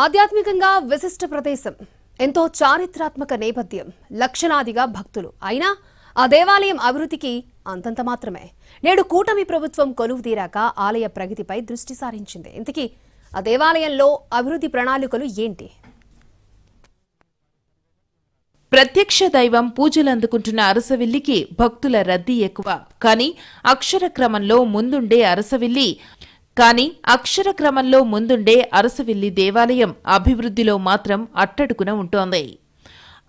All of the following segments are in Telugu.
ఆధ్యాత్మికంగా విశిష్ట ప్రదేశం, ఎంతో చారిత్రాత్మక నేపథ్యం, లక్షలాదిగా భక్తులు. అయినా ఆ దేవాలయం అభివృద్ధికి అంతంత మాత్రమే. నేడు కూటమి ప్రభుత్వం కొలువు తీరాక ఆలయ ప్రగతిపై దృష్టి సారించింది. ఇంతకీ ఆ దేవాలయంలో అభివృద్ధి ప్రణాళికలు ఏంటి? ప్రత్యక్ష దైవం పూజలందుకుంటున్న అరసవిల్లికి భక్తుల రద్దీ ఎక్కువ. కానీ అక్షర క్రమంలో ముందుండే అరసవిల్లి దేవాలయం అభివృద్ధిలో మాత్రం అట్టడుగున ఉంటోంది.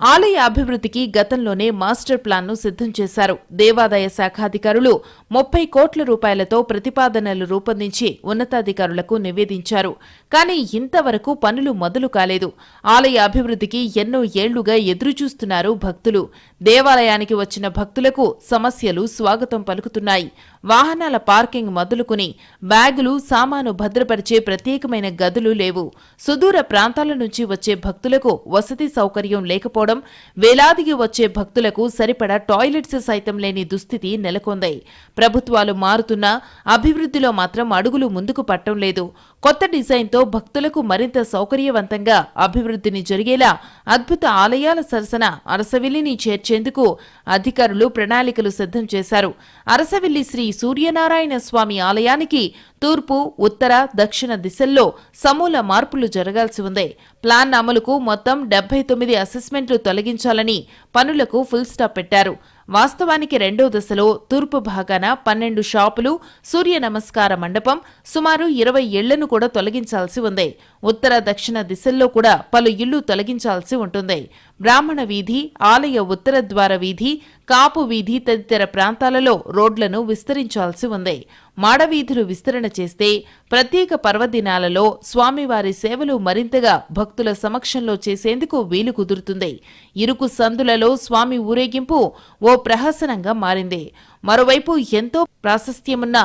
ఆలయ అభివృద్ధికి గతంలోనే మాస్టర్ ప్లాన్ను సిద్ధం చేశారు. దేవాదాయ శాఖాధికారులు 30 కోట్ల రూపాయలతో ప్రతిపాదనలు రూపొందించి ఉన్నతాధికారులకు నివేదించారు. కానీ ఇంతవరకు పనులు మొదలు కాలేదు. ఆలయ అభివృద్ధికి ఎన్నో ఏళ్లుగా ఎదురుచూస్తున్నారు భక్తులు. దేవాలయానికి వచ్చిన భక్తులకు సమస్యలు స్వాగతం పలుకుతున్నాయి. వాహనాల పార్కింగ్ మొదలుకుని బ్యాగులు, సామాను భద్రపరిచే ప్రత్యేకమైన గదులు లేవు. సుదూర ప్రాంతాల నుంచి వచ్చే భక్తులకు వసతి సౌకర్యం లేకపోవడం, వేలాదికి వచ్చే భక్తులకు సరిపడా టాయిలెట్స్ సైతం లేని దుస్థితి నెలకొంది. ప్రభుత్వాలు మారుతున్నా అభివృద్ధిలో మాత్రం అడుగులు ముందుకు పట్టం లేదు. కొత్త డిజైన్తో భక్తులకు మరింత సౌకర్యవంతంగా అభివృద్ధిని జరిగేలా అద్భుత ఆలయాల సరసన అరసవిల్లిని చేర్చేందుకు అధికారులు ప్రణాళికలు సిద్ధం చేశారు. అరసవిల్లి శ్రీ సూర్యనారాయణ స్వామి ఆలయానికి తూర్పు, ఉత్తర, దక్షిణ దిశల్లో సమూల మార్పులు జరగాల్సి ఉంది. ప్లాన్ అమలుకు మొత్తం 79 అసెస్మెంట్లు తొలగించాలని పనులకు ఫుల్ స్టాప్ పెట్టారు. వాస్తవానికి రెండో దశలో తూర్పు భాగాన 12 షాపులు, సూర్య నమస్కార మండపం, సుమారు 20 ఇళ్లను కూడా తొలగించాల్సి ఉంది. ఉత్తర, దక్షిణ దిశల్లో కూడా పలు ఇళ్లు తొలగించాల్సి ఉంటుంది. బ్రాహ్మణ వీధి, ఆలయ ఉత్తర ద్వార వీధి, కాపు వీధి తదితర ప్రాంతాలలో రోడ్లను విస్తరించాల్సి ఉంది. మాడవీధులు విస్తరణ చేస్తే ప్రత్యేక పర్వదినాలలో స్వామివారి సేవలు మరింతగా భక్తుల సమక్షంలో చేసేందుకు వీలు కుదురుతుంది. ఇరుకు సందులలో స్వామి ఊరేగింపు ఓ ప్రహసనంగా మారింది. మరోవైపు ఎంతో ప్రాశస్త్యమున్న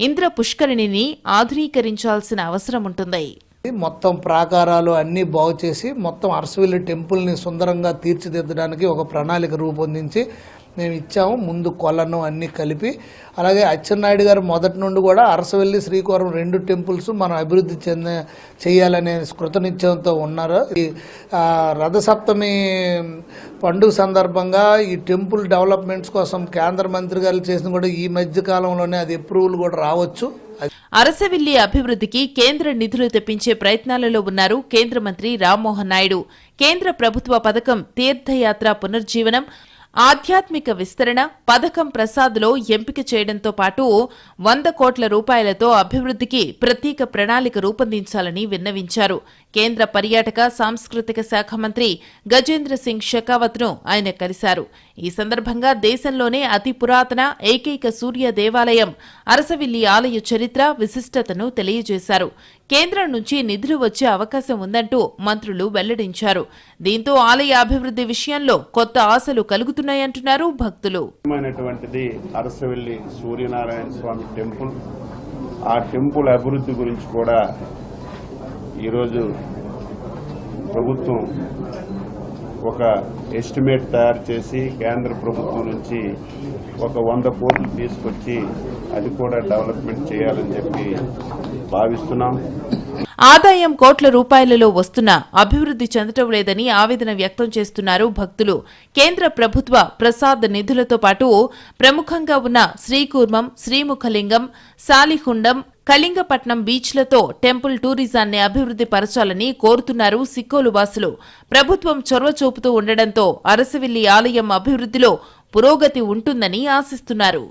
ఇంద్ర పుష్కరిణిని ఆధునీకరించాల్సిన అవసరం ఉంటుంది. మొత్తం ప్రాకారాలు అన్నీ బాగు చేసి మొత్తం అరసవిల్లి టెంపుల్ని సుందరంగా తీర్చిదిద్దడానికి ఒక ప్రణాళిక రూపొందించి మేము ఇచ్చాము. ముందు కొలను అన్నీ కలిపి, అలాగే అచ్చెన్నాయుడు గారు మొదటి నుండి కూడా అరసవిల్లి, శ్రీకాకుళం 2 టెంపుల్స్ మనం అభివృద్ధి చేయాలనే కృతనిశ్చయంతో ఉన్నారు. ఈ రథసప్తమి పండుగ సందర్భంగా ఈ టెంపుల్ డెవలప్మెంట్స్ కోసం కేంద్ర మంత్రి గారు చేసిన కూడా ఈ మధ్య కాలంలోనే అది అప్రూవల్ కూడా రావచ్చు. అరసవిల్లి అభివృద్ధికి కేంద్ర నిధులు తెప్పించే ప్రయత్నాలలో ఉన్నారు కేంద్ర మంత్రి రామ్మోహన్ నాయుడు. కేంద్ర ప్రభుత్వ పథకం తీర్థయాత్ర పునర్జీవనం, ఆధ్యాత్మిక విస్తరణ పథకం ప్రసాద్లో ఎంపిక చేయడంతో పాటు 100 కోట్ల రూపాయలతో అభివృద్ధికి ప్రత్యేక ప్రణాళిక రూపొందించాలని విన్నవించారు. కేంద్ర పర్యాటక సాంస్కృతిక శాఖ మంత్రి గజేంద్ర సింగ్ షెకావత్ను ఆయన కలిశారు. ఈ సందర్భంగా దేశంలోనే అతి పురాతన ఏకైక సూర్య దేవాలయం అరసవిల్లి ఆలయ చరిత్ర, విశిష్టతను తెలియజేశారు. కేంద్రం నుంచి నిధులు వచ్చే అవకాశం ఉందంటూ మంత్రులు వెల్లడించారు. దీంతో ఆలయ అభివృద్ధి విషయంలో కొత్త ఆశలు కలుగుతున్నాయంటున్నారు భక్తులు. అరసవిల్లి సూర్యనారాయణ స్వామి టెంపుల్, ఆ టెంపుల్ అభివృద్ధి గురించి కూడా ఈరోజు ప్రభుత్వం ఒక ఎస్టిమేట్ తయారు చేసి కేంద్ర ప్రభుత్వం నుంచి ఒక 100 కోట్లు తీసుకొచ్చి అది కూడా డెవలప్మెంట్ చేయాలని చెప్పి భావిస్తున్నాం. ఆదాయం కోట్ల రూపాయలలో వస్తున్నా అభివృద్ధి చెందటం లేదని ఆవేదన వ్యక్తం చేస్తున్నారు భక్తులు. కేంద్ర ప్రభుత్వ ప్రసాద్ నిధులతో పాటు ప్రముఖంగా ఉన్న శ్రీకూర్మం, శ్రీముఖలింగం, సాలిహుండం, కళింగపట్నం బీచ్లతో టెంపుల్ టూరిజాన్ని అభివృద్ధి పరచాలని కోరుతున్నారు సిక్కోలు వాసులు. ప్రభుత్వం చొరవ చూపుతూ ఉండడంతో అరసవిల్లి ఆలయం అభివృద్ధిలో పురోగతి ఉంటుందని ఆశిస్తున్నారు.